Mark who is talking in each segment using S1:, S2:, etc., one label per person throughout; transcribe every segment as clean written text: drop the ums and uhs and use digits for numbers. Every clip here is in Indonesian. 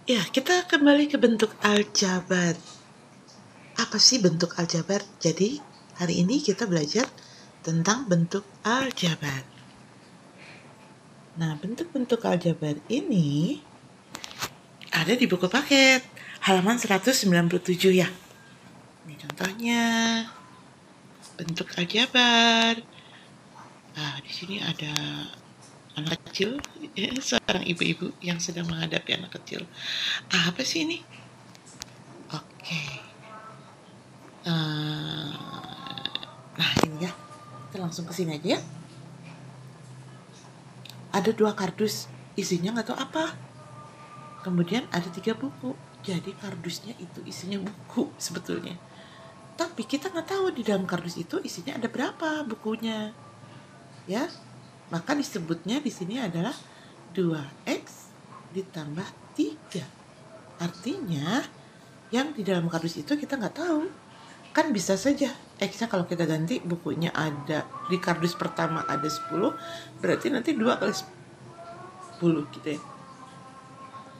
S1: Ya, kita kembali ke bentuk aljabar. Apa sih bentuk aljabar? Jadi, hari ini kita belajar tentang bentuk aljabar. Nah, bentuk-bentuk aljabar ini ada di buku paket, halaman 197 ya. Ini contohnya, bentuk aljabar. Nah, di sini ada anak kecil, seorang ibu-ibu yang sedang menghadapi anak kecil. Apa sih ini? Oke. Nah ini ya, kita langsung ke sini aja ya. Ada 2 kardus, isinya nggak tahu apa. Kemudian ada 3 buku, jadi kardusnya itu isinya buku sebetulnya. Tapi kita nggak tahu di dalam kardus itu isinya ada berapa bukunya, ya. Maka disebutnya di sini adalah 2x ditambah 3. Artinya yang di dalam kardus itu kita nggak tahu. Kan bisa saja X-nya kalau kita ganti bukunya ada di kardus pertama ada 10, berarti nanti 2 kali 10 gitu ya.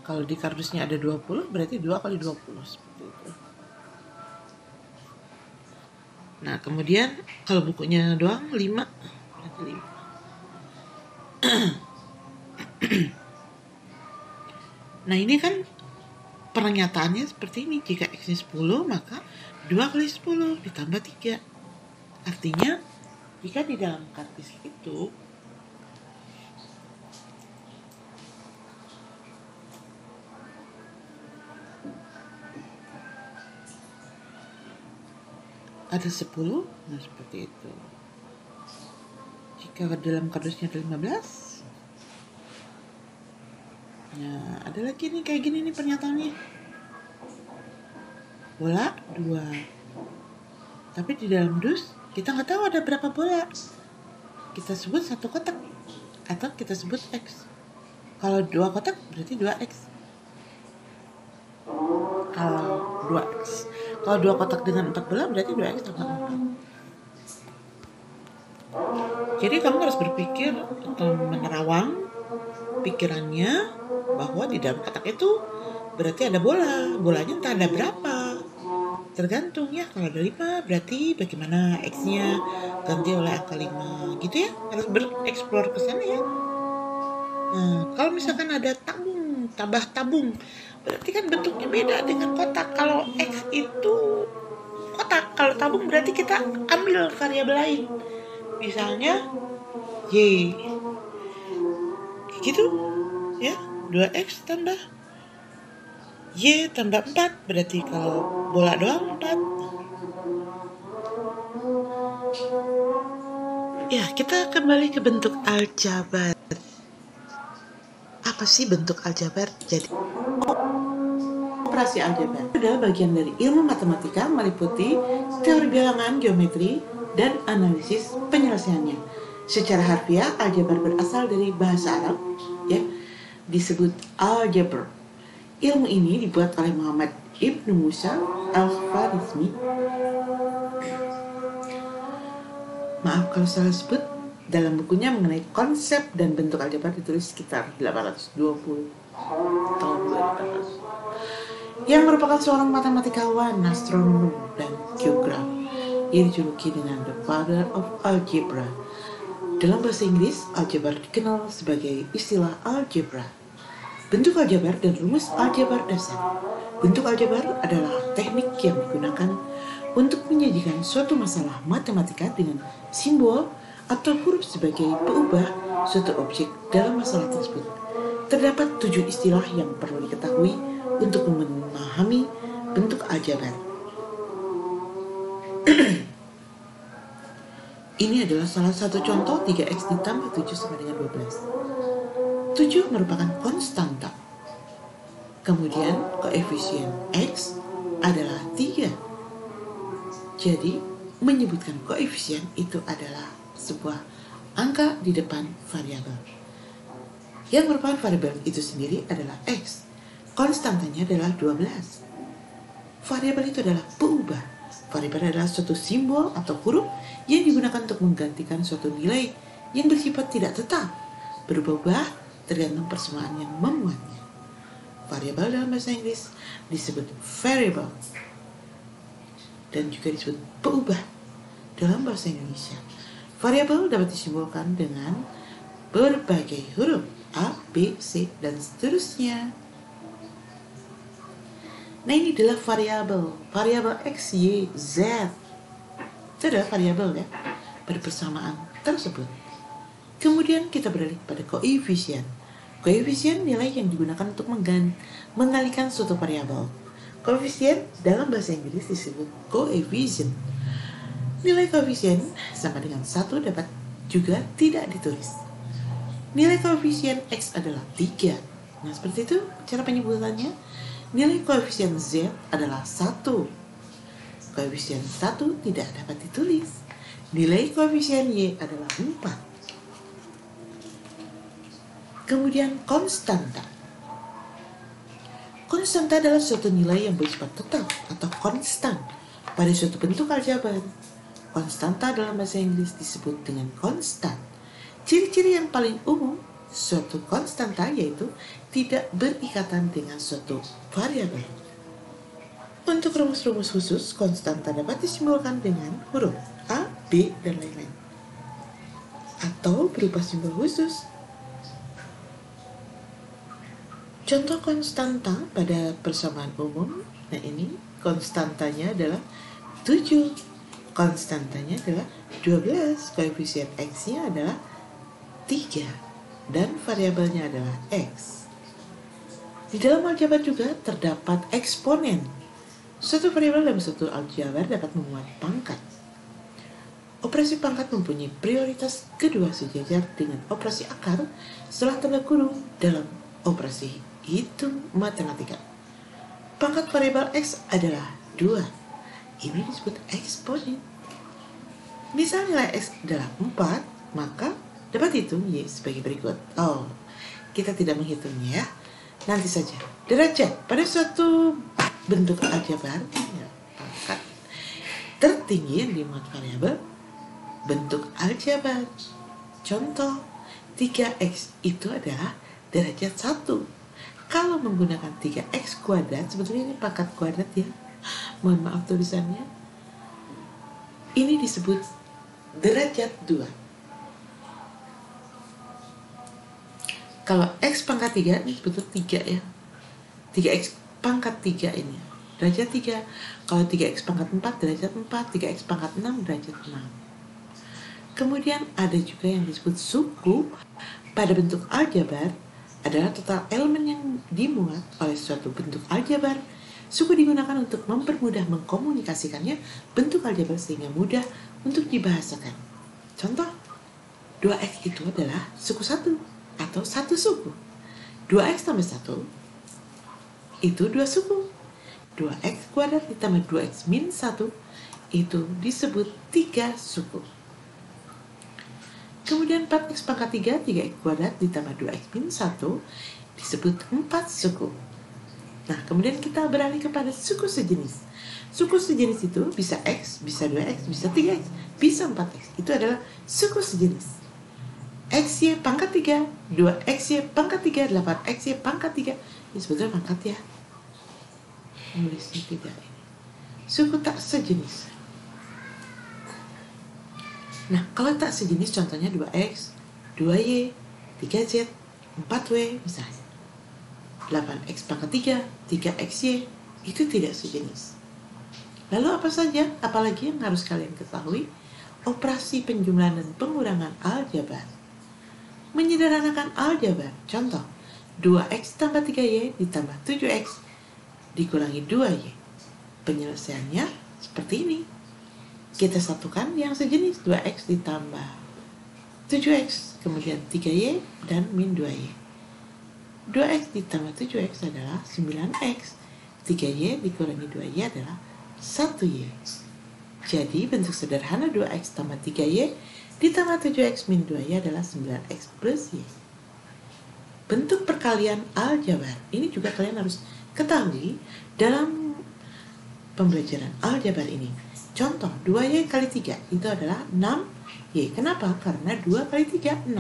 S1: Kalau di kardusnya ada 20, berarti 2 kali 20 seperti itu. Nah, kemudian kalau bukunya doang 5, berarti 5. Nah, ini kan pernyataannya seperti ini. Jika X-nya 10, maka 2 kali 10 ditambah 3. Artinya, jika di dalam kardus itu ada 10, nah seperti itu. Jika dalam kardusnya ada 15, nah ada lagi nih kayak gini nih pernyataannya. Bola 2. Tapi di dalam dus kita nggak tahu ada berapa bola. Kita sebut 1 kotak atau kita sebut X. Kalau 2 kotak berarti 2X. Kalau 2X. Kalau 2 kotak dengan 4 bola berarti 2X tambah 4. Jadi kamu harus berpikir atau menerawang pikirannya bahwa di dalam kotak itu berarti ada bola. Bolanya entah ada berapa. Tergantung ya, kalau ada 5 berarti bagaimana X-nya ganti oleh angka 5 gitu ya. Harus bereksplor ke sana ya. Nah, kalau misalkan ada tabung, tambah tabung, berarti kan bentuknya beda dengan kotak. Kalau X itu kotak, kalau tabung berarti kita ambil variabel lain. Misalnya Y gitu ya, 2X tambah Y tambah 4, berarti kalau bola doang 4. Ya, kita kembali ke bentuk aljabar. Apa sih bentuk aljabar? Jadi, operasi aljabar adalah bagian dari ilmu matematika meliputi teori bilangan, geometri, dan analisis penyelesaiannya. Secara harfiah, aljabar berasal dari bahasa Arab, ya, disebut aljabar. Ilmu ini dibuat oleh Muhammad Ibnu Musa al-Khwarizmi. Maaf kalau salah sebut, dalam bukunya mengenai konsep dan bentuk aljabar ditulis sekitar 820 tahun 2000, yang merupakan seorang matematikawan, astronom, dan geograf yang dijuluki dengan The Father of Algebra. Dalam bahasa Inggris, aljabar dikenal sebagai istilah algebra. Bentuk aljabar dan rumus aljabar dasar. Bentuk aljabar adalah teknik yang digunakan untuk menyajikan suatu masalah matematika dengan simbol atau huruf sebagai peubah suatu objek dalam masalah tersebut. Terdapat 7 istilah yang perlu diketahui untuk memahami bentuk aljabar. Ini adalah salah satu contoh 3x ditambah 7 sama dengan 12. 7 merupakan konstanta. Kemudian koefisien X adalah 3. Jadi menyebutkan koefisien itu adalah sebuah angka di depan variabel. Yang merupakan variabel itu sendiri adalah X. Konstantanya adalah 12. Variabel itu adalah peubah. Variabel adalah suatu simbol atau huruf yang digunakan untuk menggantikan suatu nilai yang bersifat tidak tetap, berubah-ubah tergantung persamaan yang memuatnya. variabel dalam bahasa Inggris disebut variable dan juga disebut peubah dalam bahasa Indonesia. Variabel dapat disimbolkan dengan berbagai huruf A, B, C, dan seterusnya. Nah, ini adalah variabel X, Y, Z. Itu adalah variabel ya, pada persamaan tersebut. Kemudian kita beralih pada koefisien. Koefisien nilai yang digunakan untuk mengalihkan suatu variabel. Koefisien dalam bahasa Inggris disebut coefficient. Nilai koefisien sama dengan 1 dapat juga tidak ditulis. Nilai koefisien X adalah 3. Nah, seperti itu cara penyebutannya. Nilai koefisien Z adalah 1. Koefisien 1 tidak dapat ditulis. Nilai koefisien Y adalah 4. Kemudian konstanta. Konstanta adalah suatu nilai yang bersifat tetap atau konstan pada suatu bentuk aljabar. Konstanta dalam bahasa Inggris disebut dengan konstan. Ciri-ciri yang paling umum suatu konstanta yaitu tidak berikatan dengan suatu variabel. Untuk rumus-rumus khusus, konstanta dapat disimbolkan dengan huruf A, B, dan lain-lain, atau berupa simbol khusus. Contoh konstanta pada persamaan umum, nah ini konstantanya adalah 7, konstantanya adalah 12, koefisien X-nya adalah 3, dan variabelnya adalah X. Di dalam aljabar juga terdapat eksponen. Suatu variabel dalam suatu aljabar dapat memuat pangkat. Operasi pangkat mempunyai prioritas kedua sejajar dengan operasi akar setelah tanda kurung dalam operasi hitung matematika. Pangkat variabel X adalah 2. Ini disebut eksponen. Misal nilai X adalah 4, maka dapat dihitung Y sebagai berikut. Oh, kita tidak menghitungnya ya. Nanti saja. Derajat pada suatu bentuk aljabar, ya, pangkat tertinggi yang dimuat variabel bentuk aljabar. Contoh, 3X itu adalah derajat 1. Kalau menggunakan 3X kuadrat, sebetulnya ini pangkat kuadrat ya, mohon maaf tulisannya, ini disebut derajat 2. Kalau X pangkat 3, ini sebetulnya 3 ya, 3X pangkat 3 ini derajat 3. Kalau 3X pangkat 4 derajat 4, 3X pangkat 6 derajat 6. Kemudian ada juga yang disebut suku. Pada bentuk aljabar adalah total elemen yang dimuat oleh suatu bentuk aljabar. Suku digunakan untuk mempermudah mengkomunikasikannya bentuk aljabar sehingga mudah untuk dibahasakan. Contoh, 2X itu adalah suku 1 atau satu suku. 2X tambah 1 itu 2 suku. 2X kuadrat ditambah 2X min 1 itu disebut 3 suku. Kemudian 4X pangkat 3, 3X kuadrat ditambah 2X min 1 disebut 4 suku. Nah, kemudian kita beralih kepada suku sejenis. Suku sejenis itu bisa X, bisa 2X, bisa 3X, bisa 4X. Itu adalah suku sejenis. XY pangkat 3, 2XY pangkat 3, 8XY pangkat 3. Ini sebetulnya pangkat ya. Nulisnya tidak ini. Suku tak sejenis. Nah, kalau tak sejenis contohnya 2X, 2Y, 3Z, 4W misalnya. 8X pangkat 3, 3XY, itu tidak sejenis. Lalu apa saja? Apalagi yang harus kalian ketahui? Operasi penjumlahan dan pengurangan aljabar. Menyederhanakan aljabar. Contoh, 2X tambah 3Y ditambah 7X dikurangi 2Y. Penyelesaiannya seperti ini. Kita satukan yang sejenis 2X ditambah 7X, kemudian 3Y dan min 2Y. 2X ditambah 7X adalah 9X. 3Y dikurangi 2Y adalah 1Y. Jadi bentuk sederhana 2X tambah 3Y ditambah 7X min 2Y adalah 9X plus Y. Bentuk perkalian aljabar. Ini juga kalian harus ketahui dalam pembelajaran aljabar ini. Contoh, 2Y kali 3 itu adalah 6Y. Kenapa? Karena 2 kali 3, 6.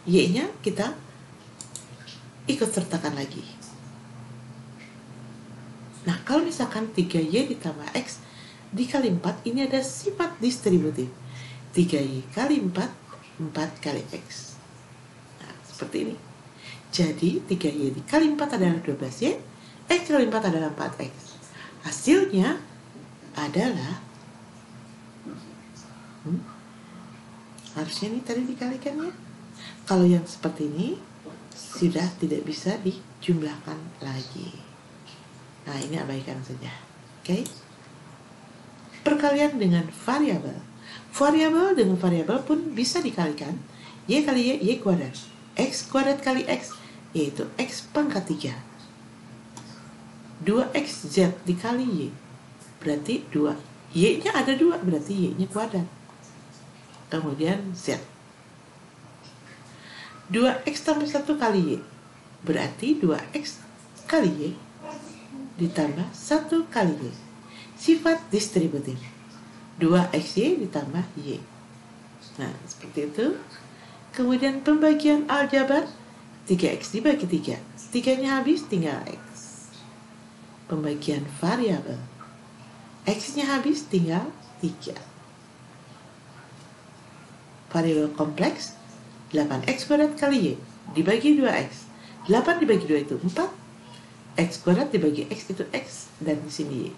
S1: Y-nya kita ikut sertakan lagi. Nah, kalau misalkan 3Y ditambah X dikali 4, ini ada sifat distributif. 3Y kali 4, 4 kali X. Nah, seperti ini. Jadi 3Y dikali 4 adalah 12Y, X kali 4 adalah 4X. Hasilnya adalah harusnya ini tadi dikalikan ya. Kalau yang seperti ini sudah tidak bisa dijumlahkan lagi. Nah, ini abaikan saja. Oke. Perkalian dengan variabel. Variabel dengan variabel pun bisa dikalikan. Y kali Y, Y kuadrat. X kuadrat kali X, yaitu X pangkat 3. 2XZ dikali Y, berarti 2. Y-nya ada 2, berarti Y-nya kuadrat. Kemudian Z. 2X tambah 1 kali Y, berarti 2X kali Y ditambah 1 kali Y. Sifat distributif. 2XY ditambah Y. Nah, seperti itu. Kemudian pembagian aljabar, 3X dibagi 3. 3-nya habis, tinggal X. Pembagian variabel, X-nya habis, tinggal 3. Variabel kompleks, 8X kuadrat kali Y dibagi 2X. 8 dibagi 2 itu 4. X kuadrat dibagi X itu X, dan di sini Y.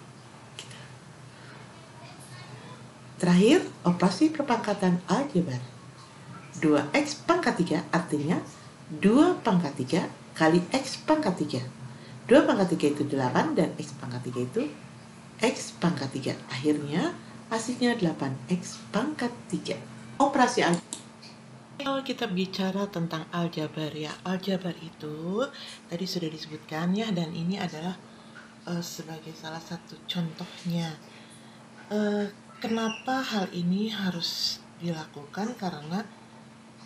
S1: Terakhir, operasi perpangkatan aljabar. 2X pangkat 3 artinya 2 pangkat 3 kali X pangkat 3. 2 pangkat 3 itu 8, dan X pangkat 3 itu X pangkat 3. Akhirnya hasilnya 8X pangkat 3. Operasi aljabar. Kalau kita bicara tentang aljabar ya, aljabar itu tadi sudah disebutkan ya, dan ini adalah sebagai salah satu contohnya. Kenapa hal ini harus dilakukan? Karena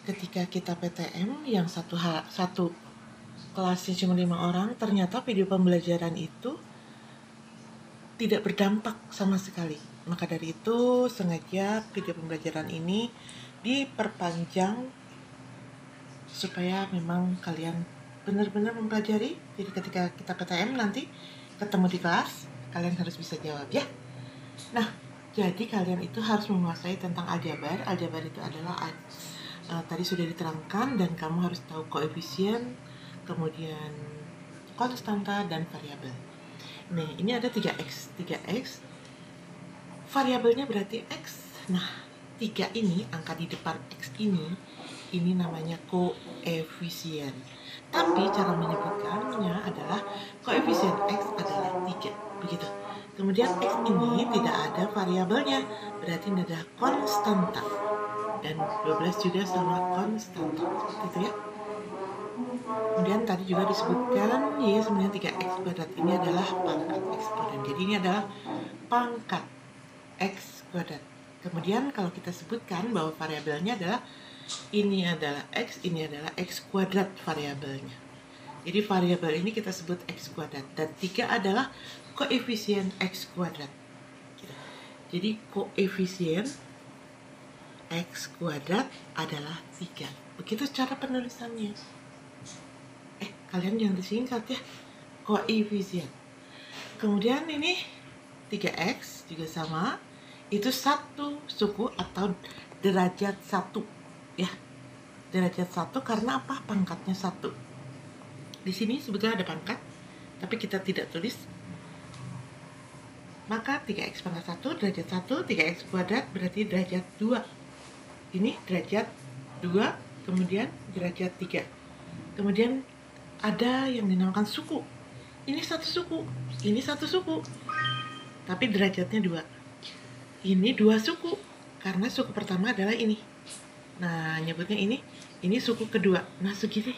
S1: ketika kita PTM yang satu kelasnya cuma 5 orang, ternyata video pembelajaran itu tidak berdampak sama sekali. Maka dari itu sengaja video pembelajaran ini diperpanjang supaya memang kalian benar-benar mempelajari. Jadi ketika kita PTM nanti ketemu di kelas, kalian harus bisa jawab ya. Nah, jadi kalian itu harus menguasai tentang aljabar. Aljabar itu adalah tadi sudah diterangkan, dan kamu harus tahu koefisien, kemudian konstanta, dan variabel. Nih, ini ada 3X. 3X, variabelnya berarti X. Nah, 3 ini, angka di depan X ini namanya koefisien. Tapi cara menyebutkannya adalah koefisien X adalah 3. Begitu. Kemudian X ini tidak ada variabelnya, berarti ini adalah konstanta. Dan 12 juga sama konstanta. Seperti itu ya. Kemudian tadi juga disebutkan Y sebenarnya 3X kuadrat ini adalah pangkat X kuadrat. Jadi ini adalah pangkat X kuadrat. Kemudian kalau kita sebutkan bahwa variabelnya adalah ini adalah X, ini adalah X kuadrat variabelnya. Jadi variabel ini kita sebut X kuadrat, dan 3 adalah koefisien X kuadrat. Jadi koefisien X kuadrat adalah 3. Begitu cara penulisannya. Kalian jangan disingkat ya, koefisien. Kemudian ini 3X juga sama, itu satu suku atau derajat 1 ya. Derajat 1 karena apa? Pangkatnya 1. Di sini sebetulnya ada pangkat, tapi kita tidak tulis. Maka 3X pangkat 1 derajat 1, 3X kuadrat berarti derajat 2. Ini derajat 2, kemudian derajat 3. Kemudian ada yang dinamakan suku. Ini satu suku, ini satu suku, tapi derajatnya 2. Ini 2 suku, karena suku pertama adalah ini. Nah, nyebutnya ini suku kedua. Nah, segini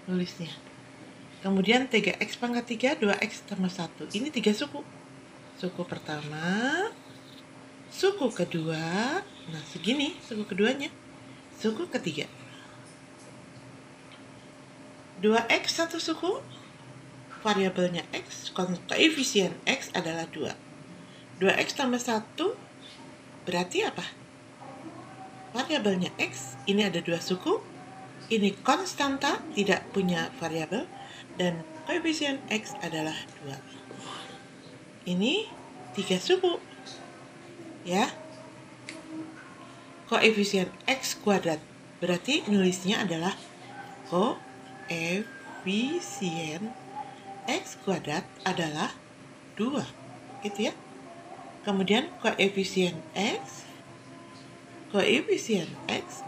S1: nulisnya. Kemudian 3X pangkat 3, 2X tambah 1. Ini 3 suku. Suku pertama, suku kedua, nah segini suku keduanya. Suku ketiga. 2X satu suku, variabelnya X, koefisien X adalah 2. 2X tambah 1 berarti apa? Variabelnya X, ini ada 2 suku, ini konstanta, tidak punya variabel, dan
S2: koefisien X adalah 2. Ini 3 suku. Ya. Koefisien X kuadrat. Berarti nulisnya adalah koefisien X kuadrat adalah 2. Gitu ya. Kemudian koefisien X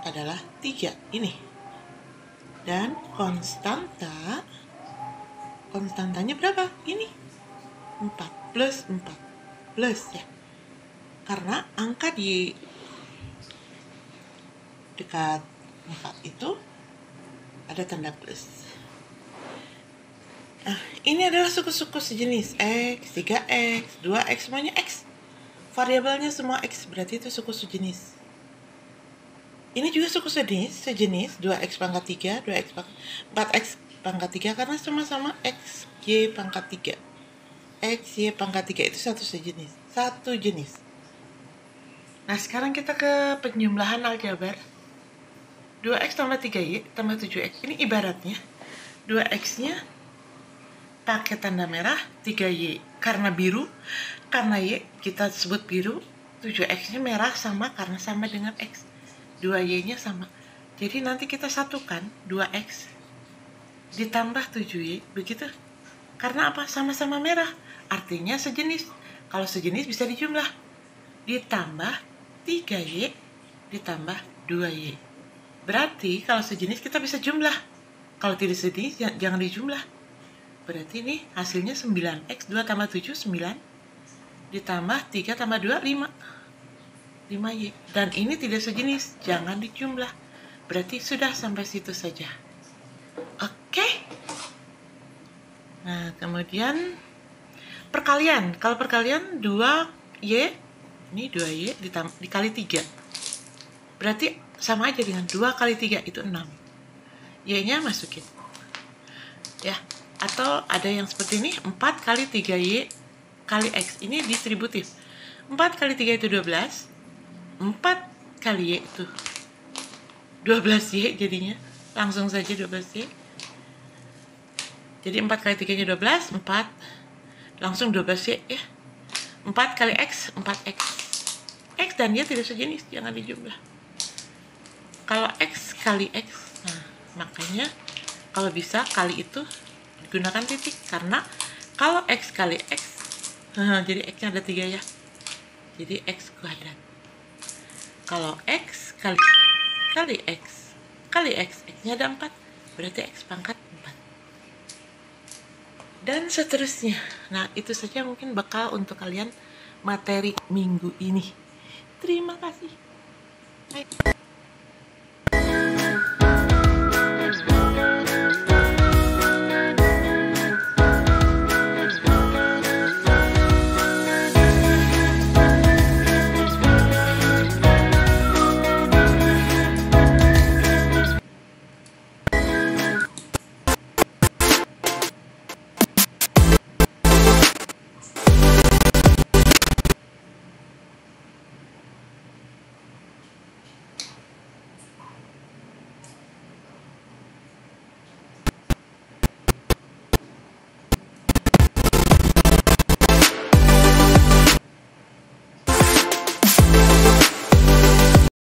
S2: adalah 3. Ini. Dan konstantanya berapa? Ini 4 plus 4 plus ya. Karena angka di dekat 4 itu ada tanda plus. Nah, ini adalah suku-suku sejenis X, 3X, 2X, semuanya X. Variabelnya semua X, berarti itu suku sejenis. Ini juga suku sejenis 2X pangkat 3, 4X pangkat 3 karena sama-sama X, Y pangkat 3. X, Y pangkat 3 itu satu jenis. Nah, sekarang kita ke penjumlahan aljabar. 2X tambah 3Y tambah 7X. Ini ibaratnya 2X-nya pakai tanda merah, 3Y karena biru, karena Y kita sebut biru, 7X-nya merah sama karena sama dengan X. 2Y-nya sama. Jadi nanti kita satukan 2X ditambah 7Y, begitu. Karena apa? Sama-sama merah. Artinya sejenis. Kalau sejenis bisa dijumlah. Ditambah 3Y ditambah 2Y. Berarti kalau sejenis kita bisa jumlah. Kalau tidak sejenis jangan dijumlah. Berarti ini hasilnya 9X 2 tambah 7 9 ditambah 3 tambah 2 5. 5Y. Dan ini tidak sejenis, jangan dijumlah. Berarti sudah sampai situ saja. Oke. Nah, kemudian perkalian. Kalau perkalian 2Y, ini 2Y dikali 3. Berarti sama aja dengan 2 kali 3 itu 6. Y-nya masukin. Ya. Atau ada yang seperti ini, 4 kali 3Y kali X. Ini distributif. 4 kali 3 itu 12. 4 kali Y itu 12Y jadinya. Langsung saja 12Y. Jadi 4 kali 3-nya 12, 4. Langsung 12Y ya. 4 kali X, 4X. X dan Y tidak sejenis, jangan dijumlah. Kalau X kali X, nah makanya kalau bisa kali itu gunakan titik, karena kalau X kali X, jadi X-nya ada 3 ya, jadi X kuadrat. Kalau X kali X kali X, X-nya ada 4, berarti X pangkat 4. Dan seterusnya. Nah, itu saja mungkin bekal untuk kalian materi minggu ini. Terima kasih. Bye.